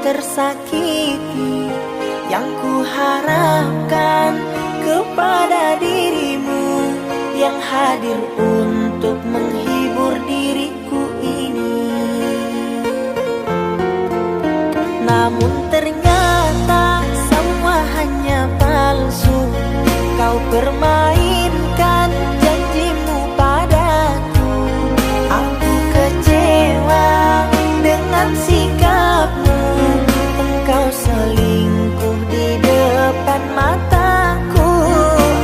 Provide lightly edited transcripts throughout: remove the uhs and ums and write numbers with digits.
tersakiti. Yang ku harapkan kepada dirimu yang hadir untuk menghibur diriku ini. Namun ternyata semua hanya palsu. Kau permainkan janjimu padaku. Aku kecewa dengan sikapmu. Engkau selingkuh di depan mataku.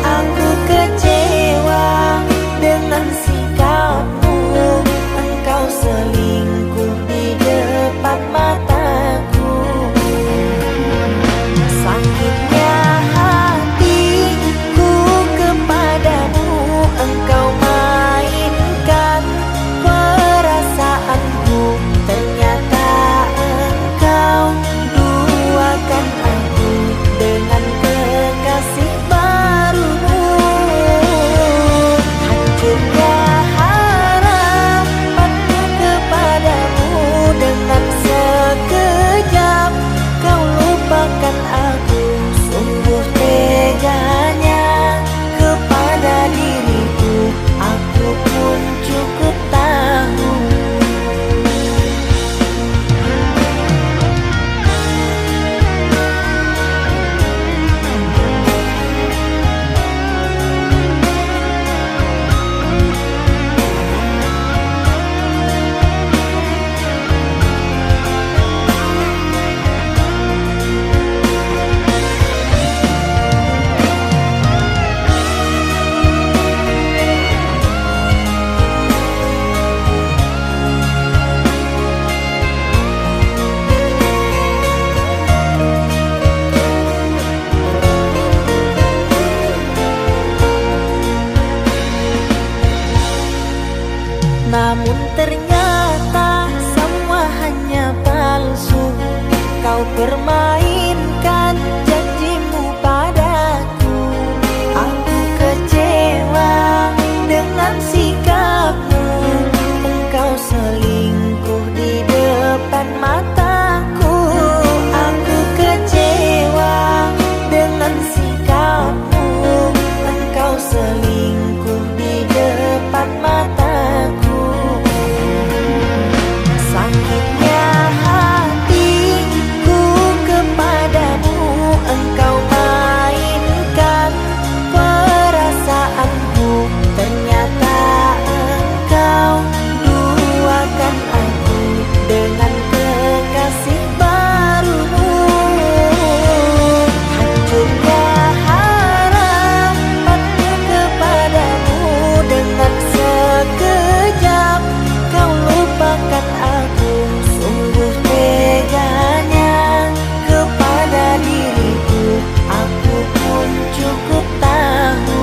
Aku kecewa dengan sikapmu. Engkau selingkuh di depan mataku. Sakitnya hatiku kepadamu. Engkau mainkan perasaanku. Ternyata engkau duakan aku dengan kekasih barumu. Hancurnya harapanku kepadamu. Dengan sekejap kau lupakan aku. Sungguh teganya kepada diriku. Aku pun cukup tahu. Namun ternyata semua hanya palsu. Kau permainkan janjimu padaku. Aku kecewa dengan sikapmu. Engkau selingkuh di depan mataku. Aku kecewa dengan sikapmu. Engkau selingkuh di depan mataku. Sakitnya hatiku kepadamu. Engkau mainkan perasaanku. Ternyata engkau duakan aku dengan kekasih barumu. Hancurnya harapanku kepadamu. Dengan sekejap kau lupakan aku. Sungguh teganya kepada diriku. Aku pun cukup tahu.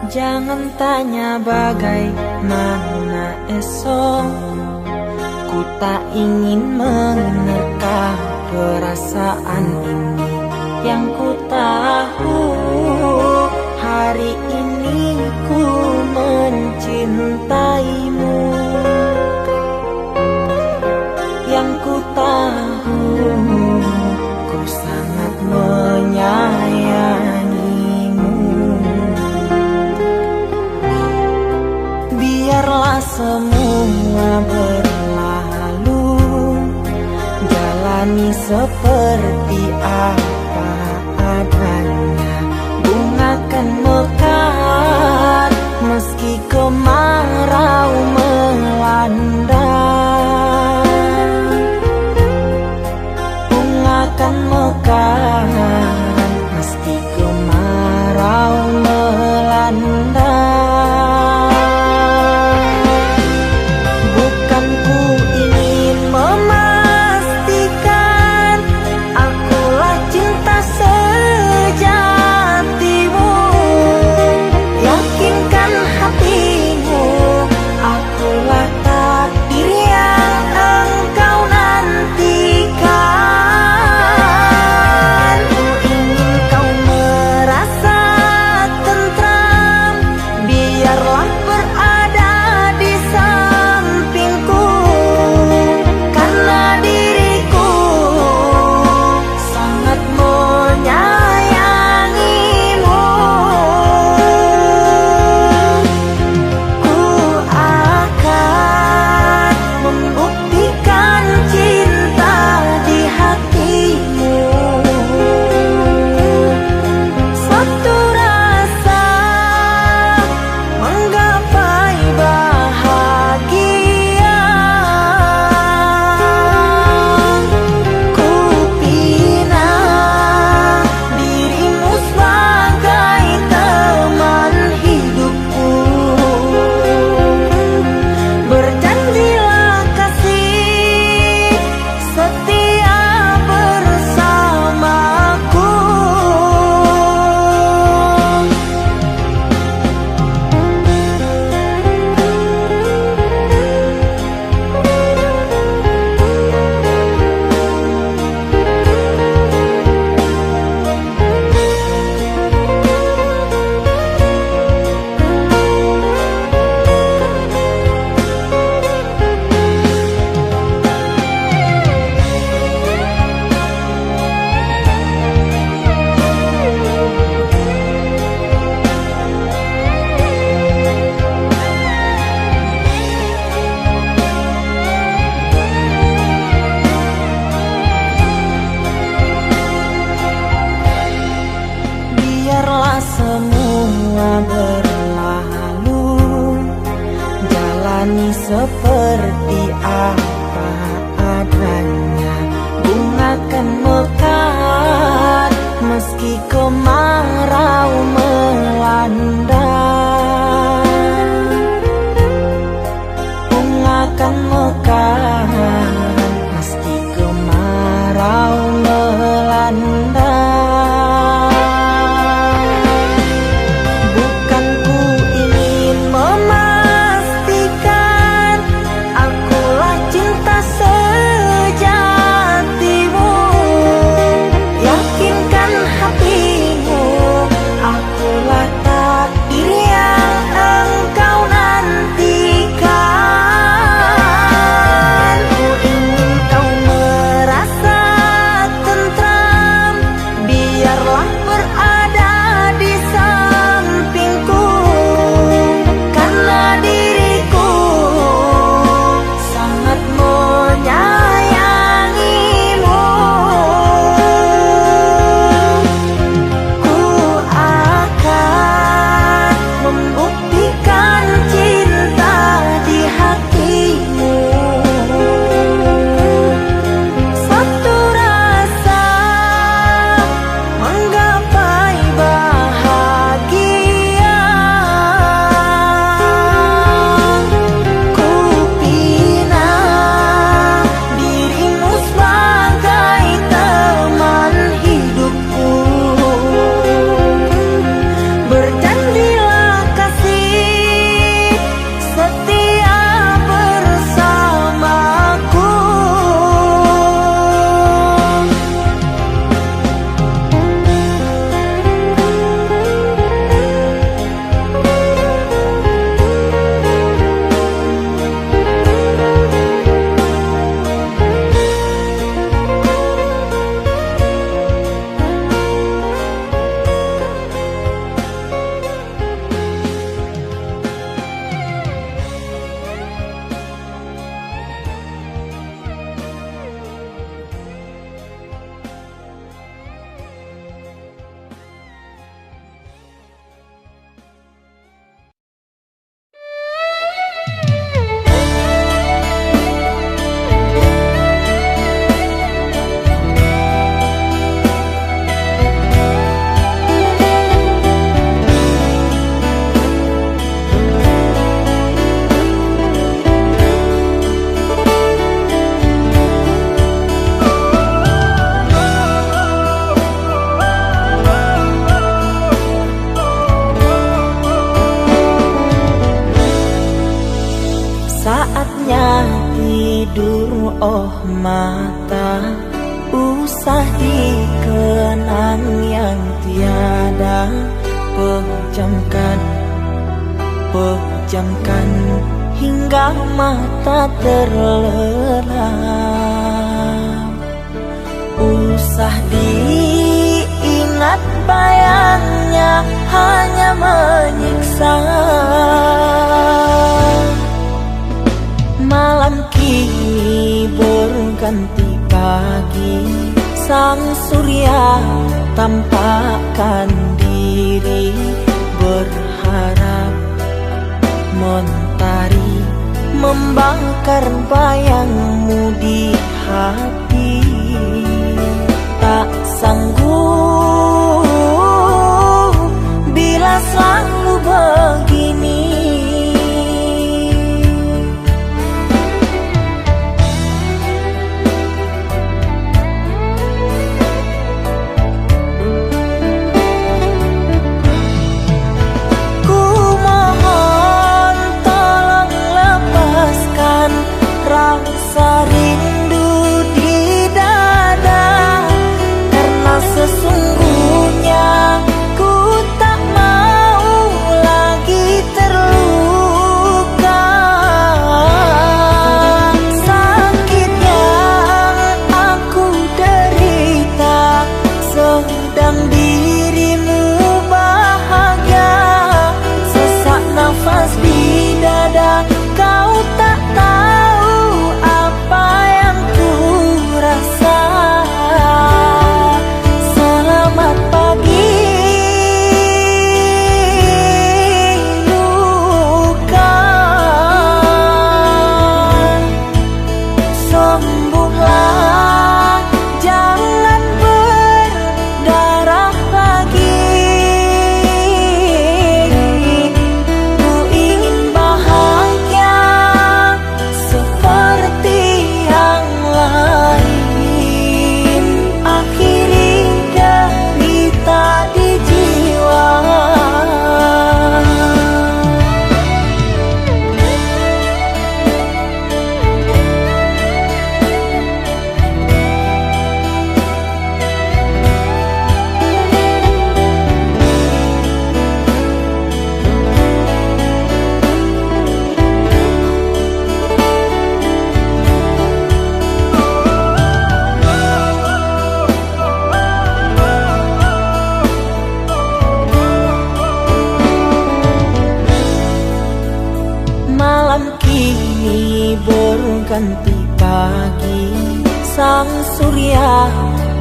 Jangan tanya bagaimana esok. Ku tak ingin menerka perasaan ini. Yang ku tahu hari ini ku mencintaimu. Yang ku tahu ku sangat menyayangimu. Biarlah semua seperti apa adanya. Bunga kan mekar meski kemarau melanda. Bunga kan mekar meski kemarau melanda. Bukan ku ingin memastikan akulah cinta sejatimu. Yakinkan hatimu akulah takdir yang engkau nantikan. Ku ingin kau merasa tentram, biarlah berada di sampingku, karena diriku sangat menyayangimu. Ku akan membuktikan cinta di hatimu. Satu rasa menggapai bahagia. Ku pinang dirimu sebagai teman hidupku. Berjanjilah kasih setia bersamaku. Biarlah semua berlalu, jalani seperti apa adanya. Bunga kan mekar meski kemarau melanda. Bunga kan mekar meski kemarau melanda. Bukan ku ingin memastikan akulah cinta sejatimu. Yakinkan hatimu akulah takdir oh mata, usah dikenang yang tiada. Pejamkan, pejamkan hingga mata terlelap. Usah diingat bayangnya hanya menyiksa. Malam kini berganti pagi, sang surya tampakkan diri, berharap mentari membakar bayangmu di hati. Tak sanggup bila selalu begini. Ku mohon tolong lepaskan rasa rindu di dada, karena sesungguhnya ku tak mau lagi terluka. Sakit yang aku derita, sedang dirimu bahagia. Sesak nafas di dada, kau tak tahu apa yang ku rasa. Selamat pagi luka, sembuhlah, jangan berdarah lagi. Ku ingin bahagia seperti yang lain, akhiri derita di jiwa. Malam kini berganti pagi, sang surya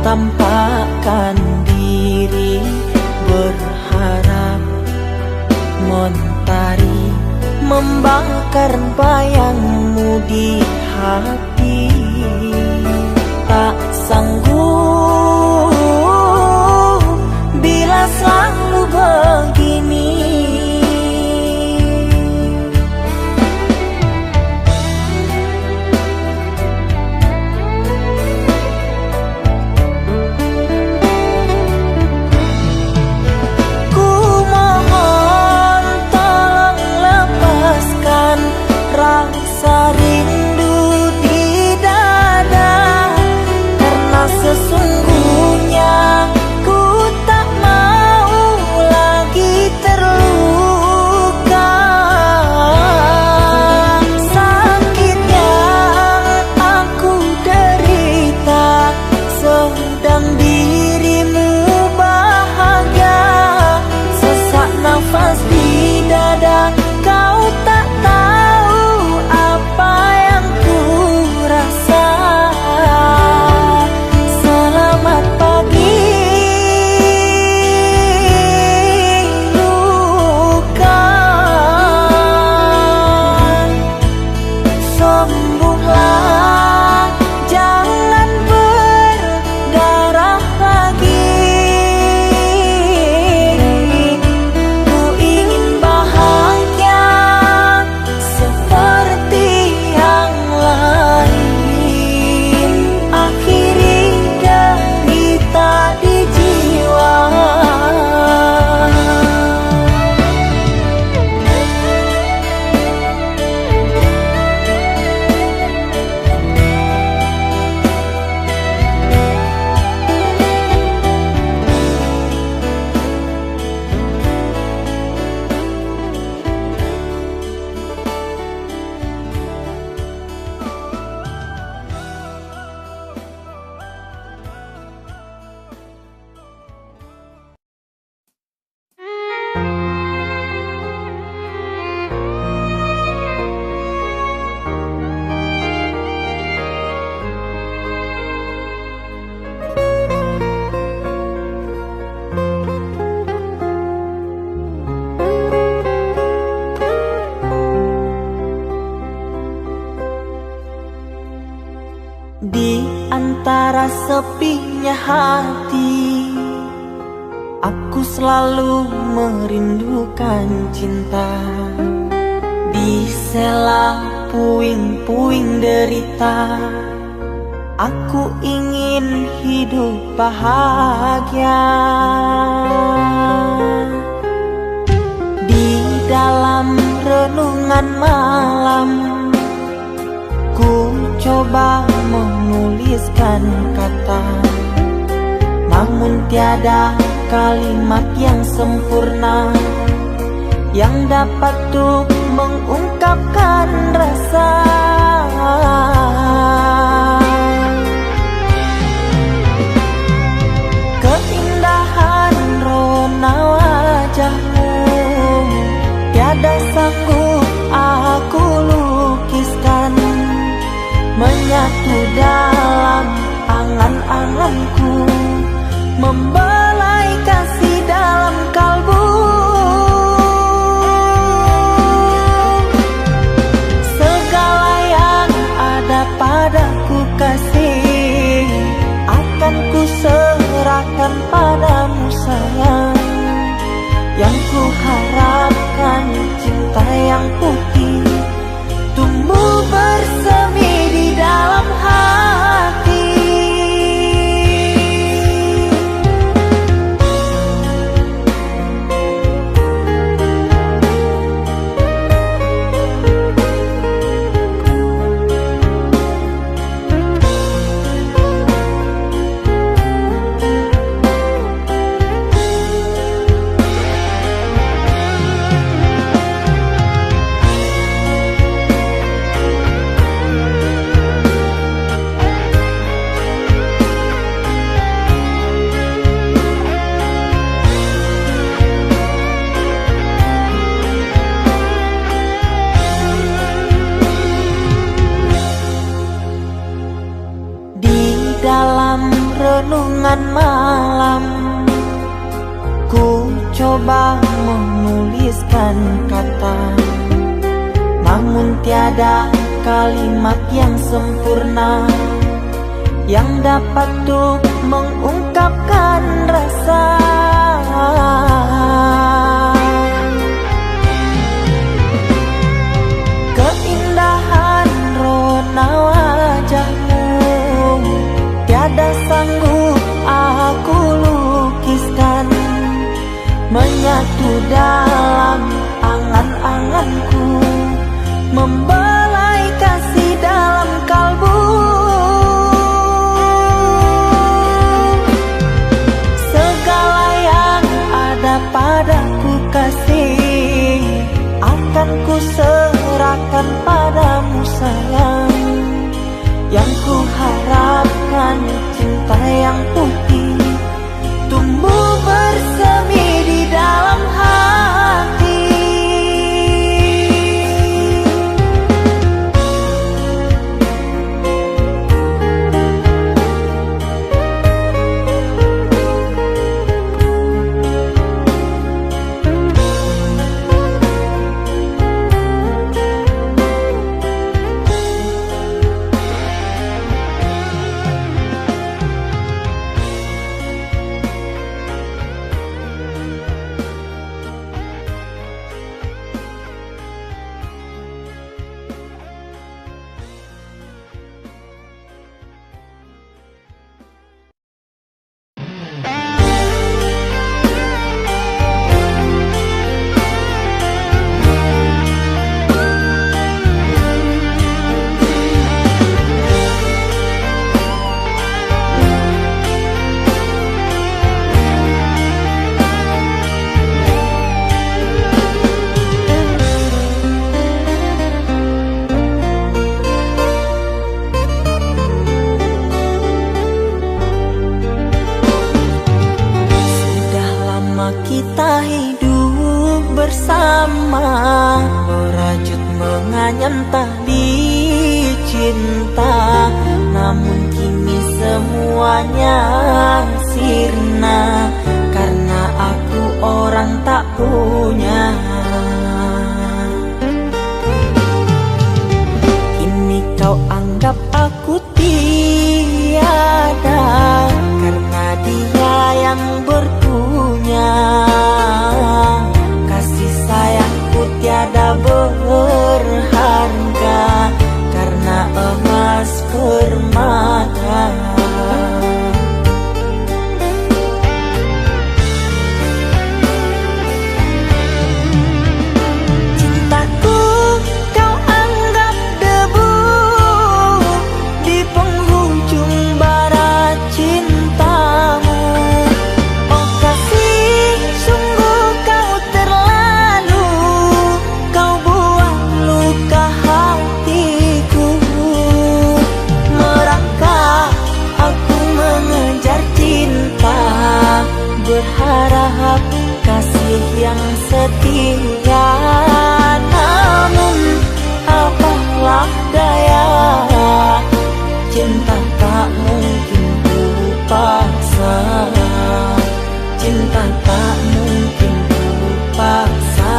tampakkan diri, berharap mentari membakar bayangmu di hati. Tak sanggup bila selalu begini. Ku mohon tolong lepaskan rasa rindu di dada, karena sesungguhnya ku tak mau antara sepinya hati, aku selalu merindukan cinta. Di sela puing-puing derita, aku ingin hidup bahagia. Di dalam renungan malam, ku coba menuliskan kata, namun tiada kalimat yang sempurna yang dapat untuk mengungkapkan rasa. Keindahan rona wajahmu tiada sanggup aku lukiskan, menyatu dalam angan-anganku, membelai kasih dalam kalbu. Segala yang ada padaku kasih, akan ku serahkan padamu sayang. Yang ku harapkan cinta yang putih tumbuh bersemi di dalam hati. Dalam renungan malam, ku coba menuliskan kata, namun tiada kalimat yang sempurna yang dapat untuk mengungkapkan rasa. Keindahan rona wajahmu tiada sanggup aku lukiskan, menyatu dalam angan-anganku, membelai kasih dalam kalbu. Segala yang ada padaku kasih, akan ku serahkan padamu sayang. Yang ku harapkan cinta yang putih tumbuh bersemi di dalam hati. Kita hidup bersama, merajut menganyam tali cinta, namun kini semuanya sirna karena aku orang tak punya. Kini kau anggap aku tiada, yang setia. Namun apalah daya, cinta tak mungkin ku paksa, cinta tak mungkin ku paksa.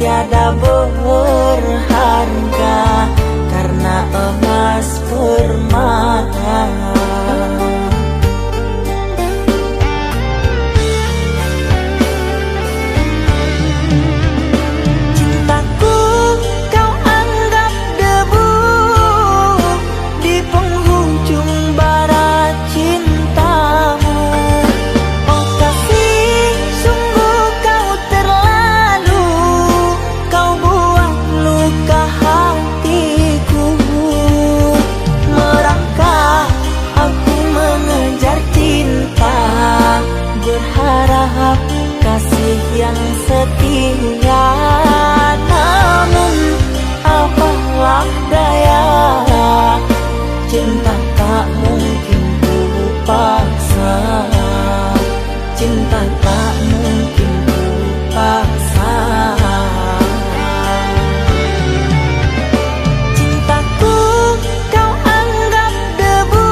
Tiada berharga karena emas permata. Cintaku kau anggap debu di penghujung bara cintamu. Oh kasih, sungguh kau terlalu, kau buat luka hatiku. Merangkak aku mengejar cinta, berharap kasih yang setia. Namun apalah daya, cinta tak mungkin ku paksa, cinta tak mungkin ku paksa. Cintaku kau anggap debu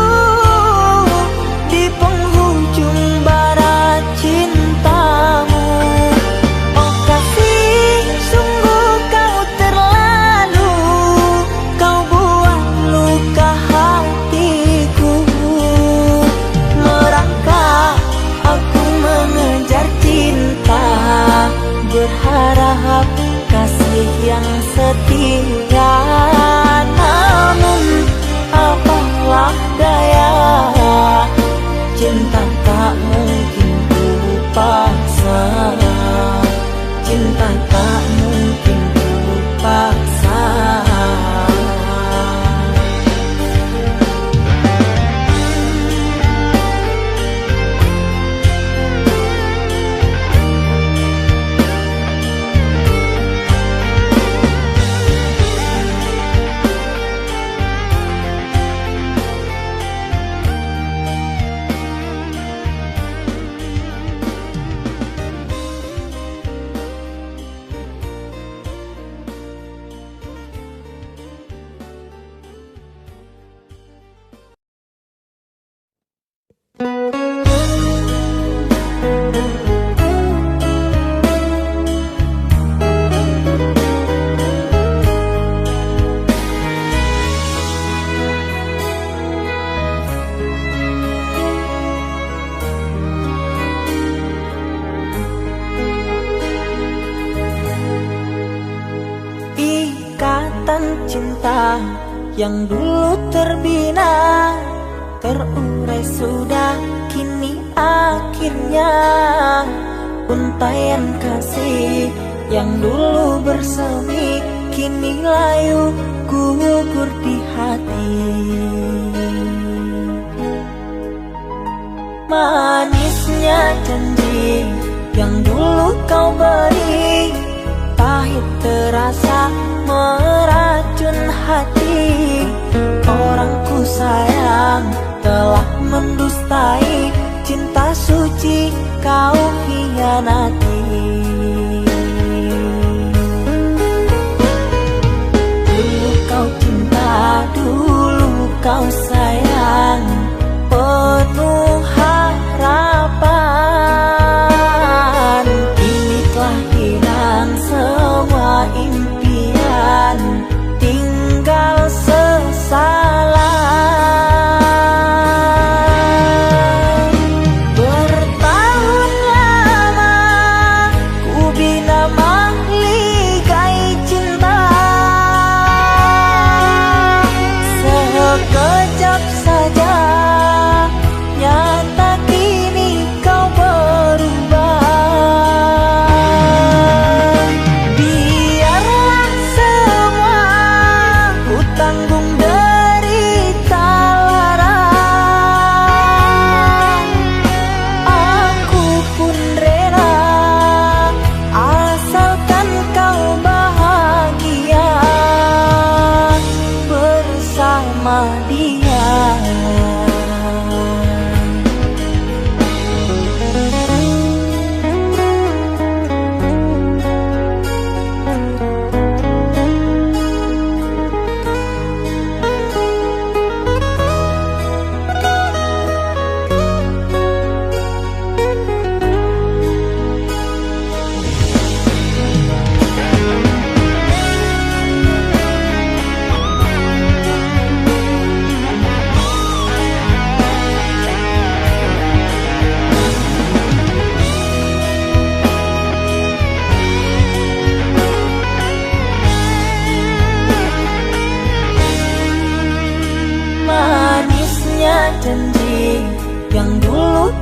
di penghujung bara cintamu. Oh kasih, sungguh kau terlalu, kau buat luka hatiku. Merangkak aku mengejar cinta, berharap kasih yang setia. Namun apalah daya, cinta tak mungkin ku paksa, cinta tak mungkin ku paksa. Ikatan cinta yang dulu terbina, terurai sudah kini akhirnya. Untaian kasih yang dulu bersemi, kini layu gugur di hati. Manisnya janji yang dulu kau beri, pahit terasa meracun hati. Orang ku sayang telah mendustai, cinta suci kau hianati. Dulu kau cinta, dulu kau sayang, penuh harapan. Kini telah hilang semua impian, tinggal sesalan. Bertahun lama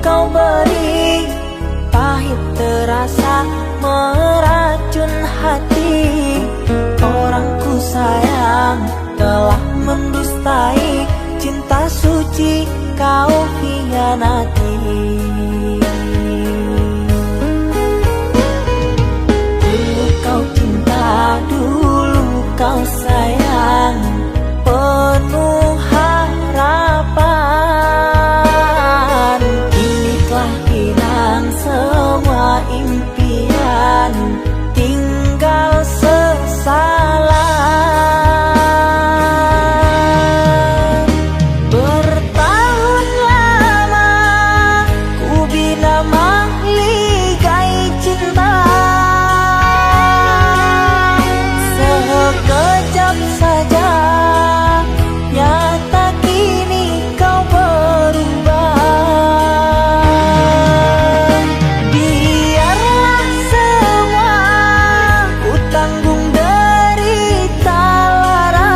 kau beri, pahit terasa meracun hati. Orang ku sayang telah mendustai, cinta suci kau hianati. Dulu kau cinta, dulu kau sayang, penuh harapan. Kini telah hilang semua impian, tinggal sesalan. Bertahun lama ku bina mahligai cinta, sekejap saja nyata kini kau berubah. Biarlah semua ku tanggung derita lara,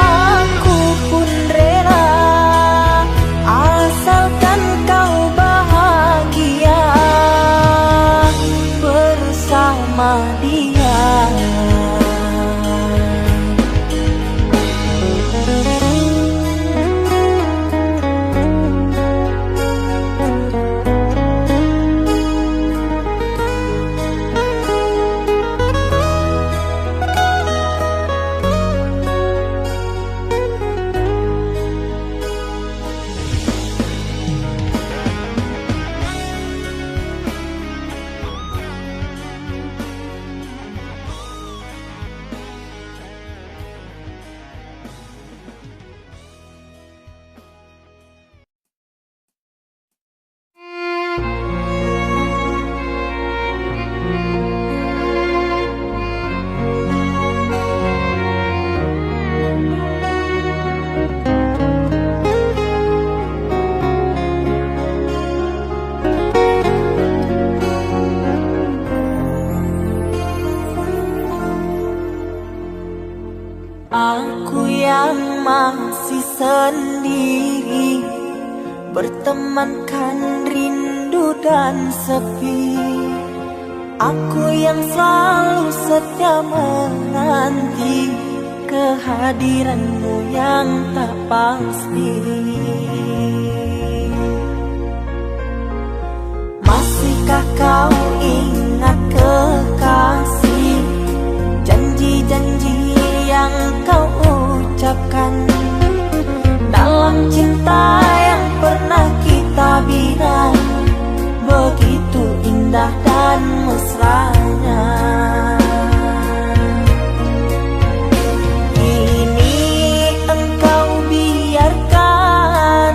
aku pun rela asalkan kau bahagia bersama dia. Aku yang masih sendiri, bertemankan rindu dan sepi. Aku yang selalu setia menanti kehadiranmu yang tak pasti. Masihkah kau ingat kekasih, janji-janji yang kau ucapkan dalam cinta yang pernah kita bina, begitu indah dan mesranya. Kini engkau biarkan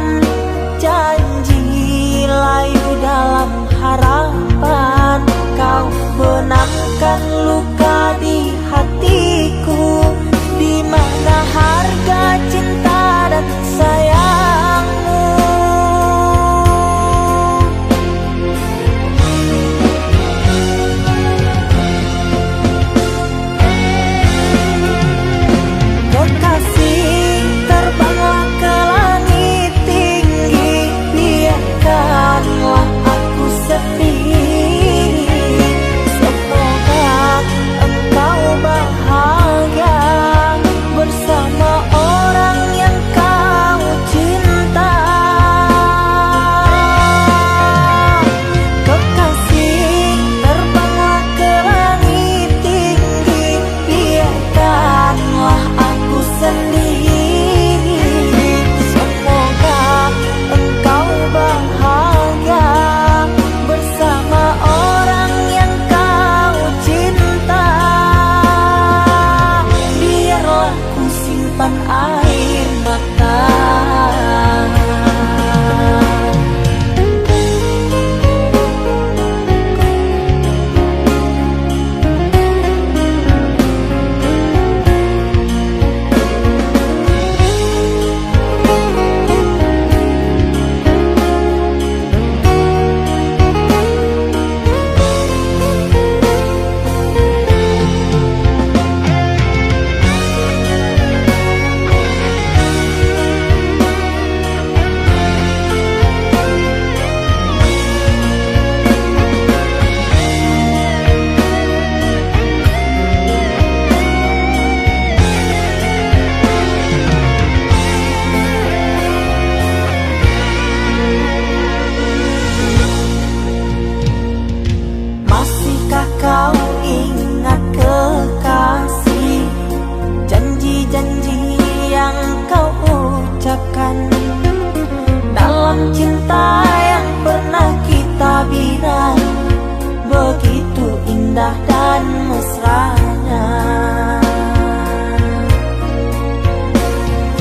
indah dan mesranya.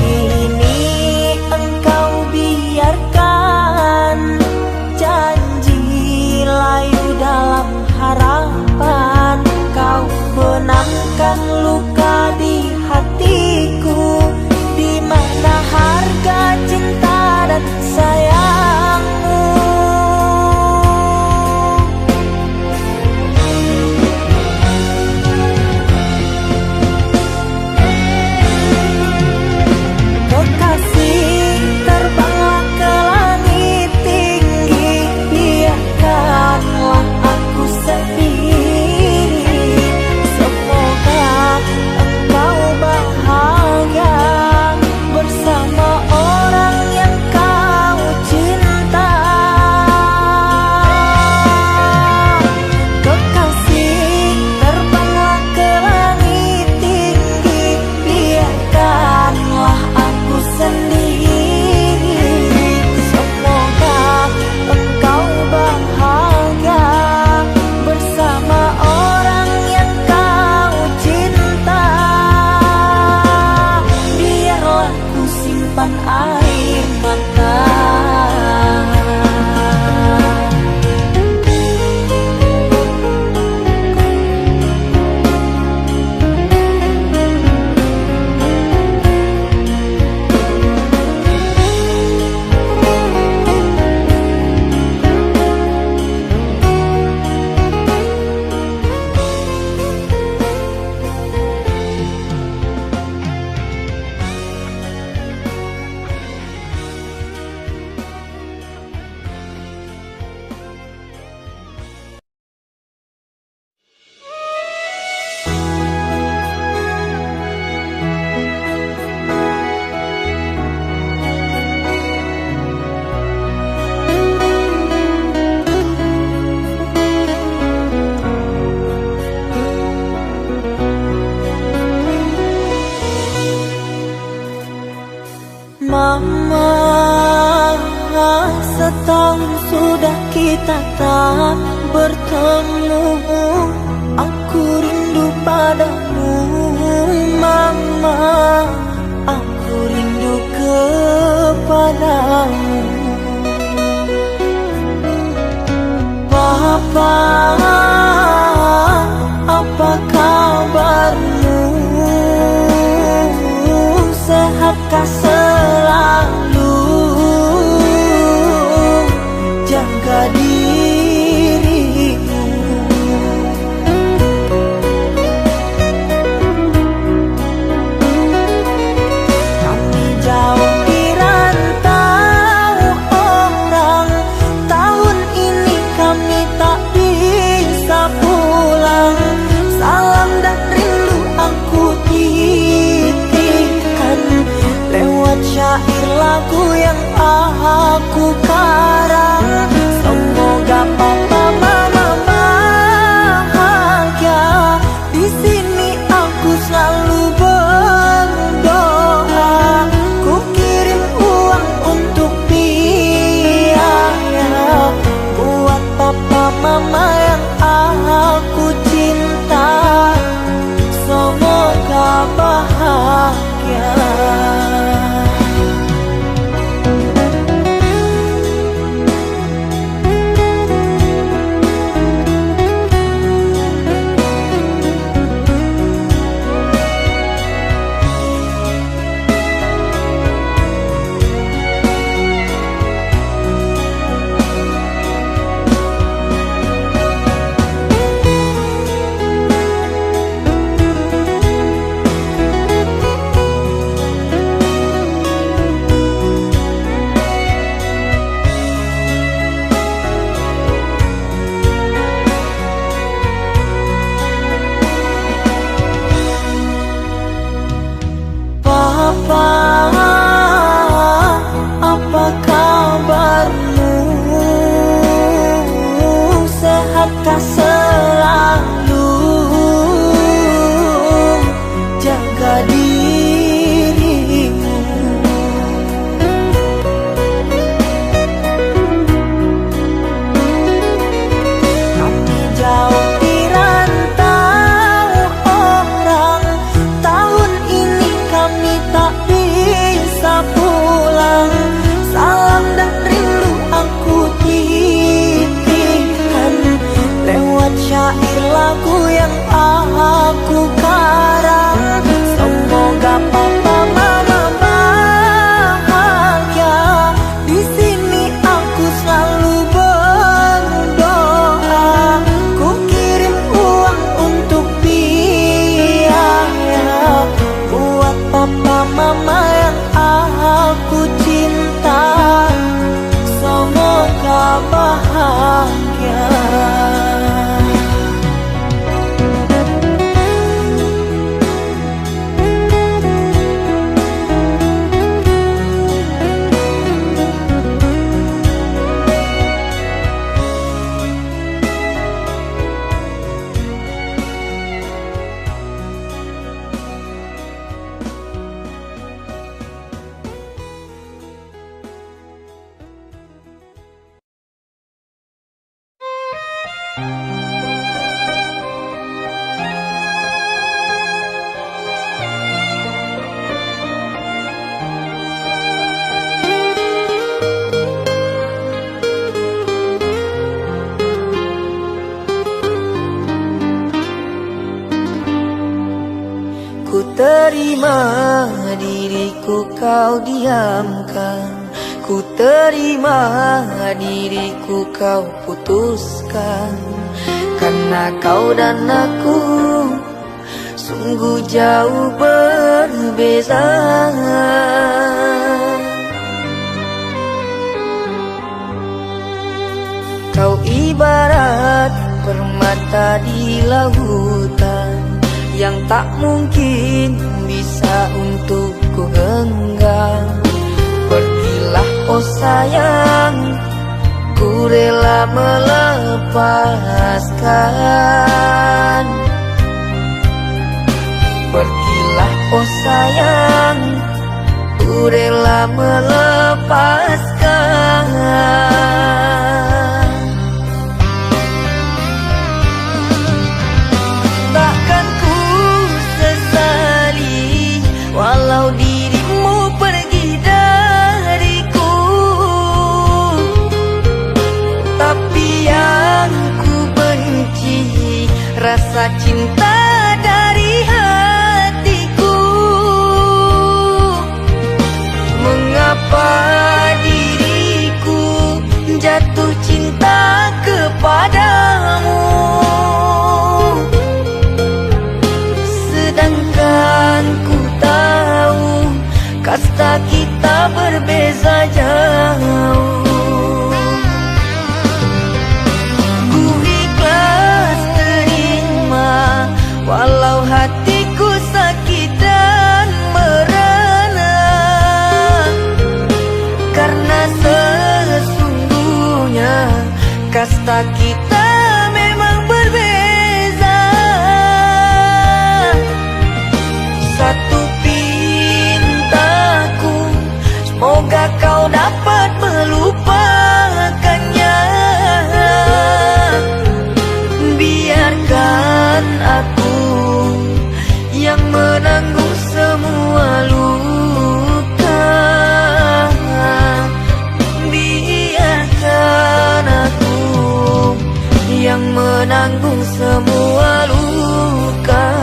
Kini engkau biarkan janji layu dalam harapan. Kau benamkan luka di hatiku, di mana harga cinta dan sayangmu. Kekasih, terbanglah ke langit tinggi, biarkanlah aku sendiri. Semoga engkau bahagia bersama orang yang kau cinta. Kekasih, terbanglah ke langit tinggi, biarkanlah aku sendiri. Semoga engkau bahagia bersama orang yang kau cinta. Biarlah ku simpan air mata. Mama, setahun sudah kita tak bertemu. Aku rindu padamu, Mama. Aku rindu kepadamu. Papa, apa kabarmu? Sehatkah selalu? Jaga dirimu. Kami jauh di rantau orang, tahun ini kami tak bisa pulang. Salam dan rindu aku titipkan lewat syair lagu yang aku karang. Semoga papa mama bahagia. Di sini aku selalu berdoa. Ku kirim uang untuk biaya buat papa mama yang aku cinta. Semoga bahagia. Apa kabarmu? Sehatkah selalu? Jaga dirimu. Kami jauh di rantau lagu yang aku karang. Semoga papa mama bahagia. Di sini aku selalu berdoa. Ku kirim uang untuk biaya buat papa mama yang aku cinta. Semoga bahagia. Ku terima diriku kau diamkan. Ku terima diriku kau putuskan. Karena kau dan aku sungguh jauh berbeza. Kau ibarat permata di lautan yang tak mungkin bisa untuk ku genggam. Pergilah oh sayang, ku rela melepaskan. Pergilah oh sayang, ku rela melepaskan. Takkan ku sesali walau dirimu pergi dariku. Tapi yang ku benci rasa cinta dari hatiku. Mengapa diriku jatuh cinta kepadamu, sedangkan ku tahu kasta kita berbeza jauh. Ku ikhlas terima walau hatiku sakit dan merana. Karena sesungguhnya kasta kita memang berbeza. Satu pintaku, semoga kau dapat melupakannya. Biarkan aku yang menanggung semua luka. Biarkan aku yang menanggung semua luka.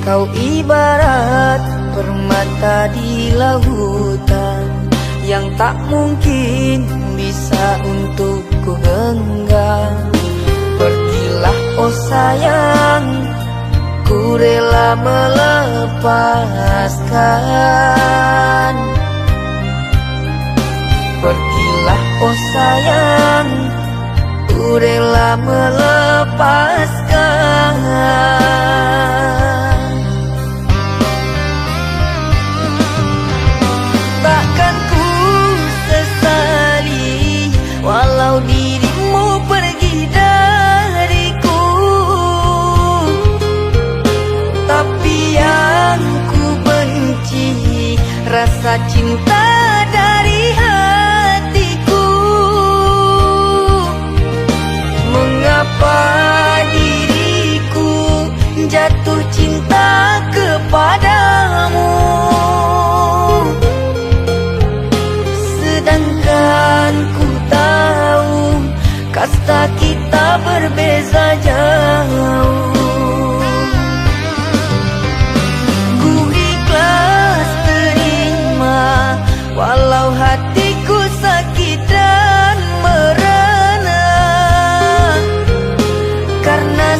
Kau ibarat permata di lautan yang tak mungkin bisa untuk ku genggam. Pergilah oh sayang, ku rela melepaskan. Pergilah oh sayang, ku rela melepaskan. Takkan ku sesali walau dirimu pergi dariku, tapi yang ku benci rasa cinta dari hatiku. Mengapa diriku jatuh cinta kepadamu, sedangkan ku tahu kasta kita berbeza jauh. Ku ikhlas terima walau hatiku sakit dan merana, karena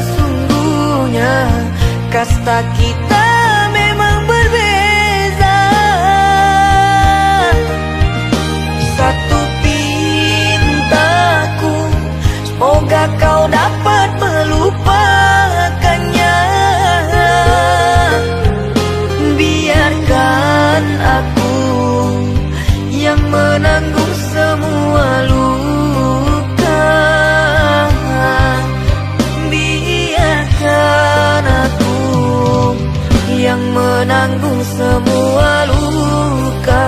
sesungguhnya kasta kita memang berbeza. Satu pintaku, semoga kau dapat melupakannya. Biarkan aku yang menanggung semua luka. Biarkan aku yang menanggung semua luka.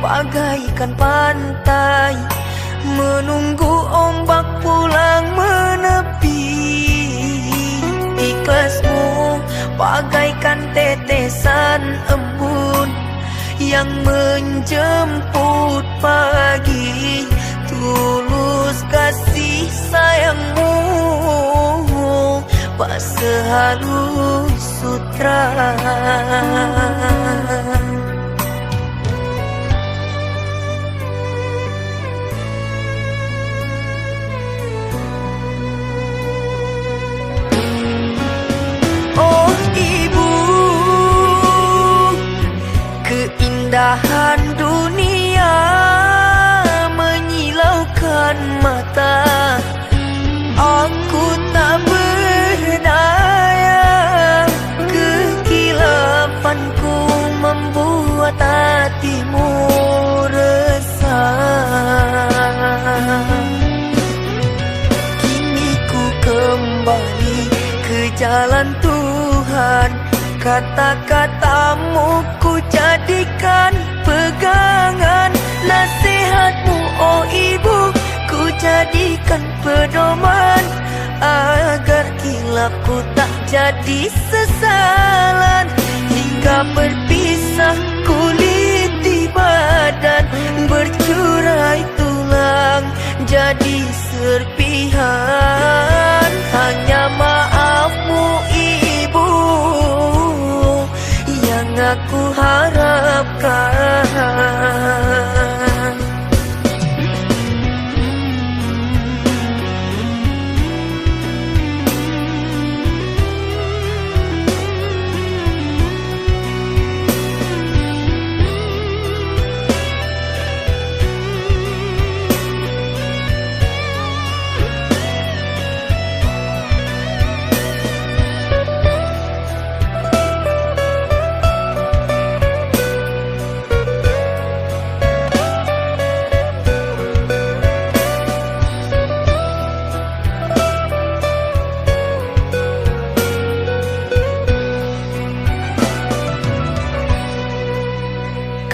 bagaikan pantai menunggu ombak pulang menepi. Ikhlasmu bagaikan tetesan embun yang menjemput pagi. Tulus kasih sayangmu tak sehalus sutra. Oh ibu, keindahan dunia menyilaukan mata. Aku tak berdaya, kekilafanku membuat hatimu resah. Kini ku kembali ke jalan Tuhan, kata-katamu ku jadikan pegangan. Nasihatmu oh ibu ku jadi sesalan, hingga berpisah kulit di badan, bercurai tulang jadi serpihan. Hanya maafmu ibu yang aku harapkan.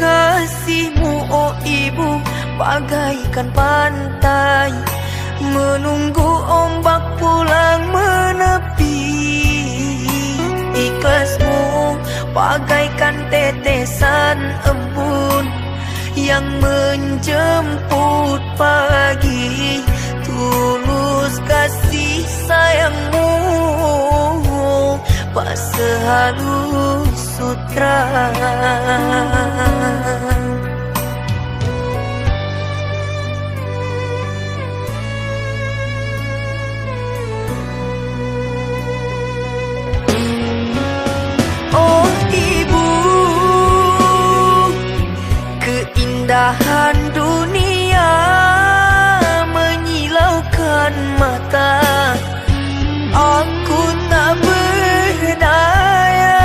Kasihmu oh ibu bagaikan pantai, menunggu ombak pulang menepi. Ikhlasmu bagaikan tetesan embun yang menjemput pagi. Tulus kasih sayangmu pas sehalus sutra. Oh ibu, keindahan dunia menyilaukan mata. Aku tak berdaya,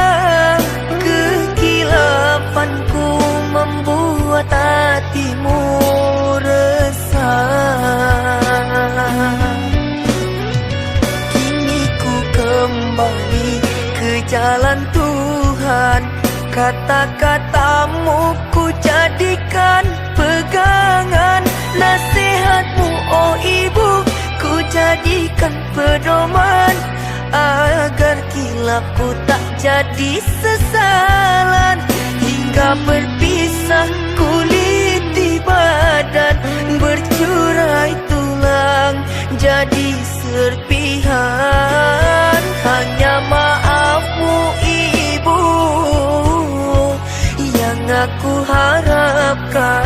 kekilafanku membuat hatimu resah. Kini ku kembali ke jalan Tuhan, kata-katamu ku jadikan pegangan. Nasihatmu oh ibu ku jadikan pedoman, agar kilapku tak jadi sesalan, hingga berpisah kulit di badan, bercurai tulang jadi serpihan. Hanya maafmu ibu yang aku harapkan.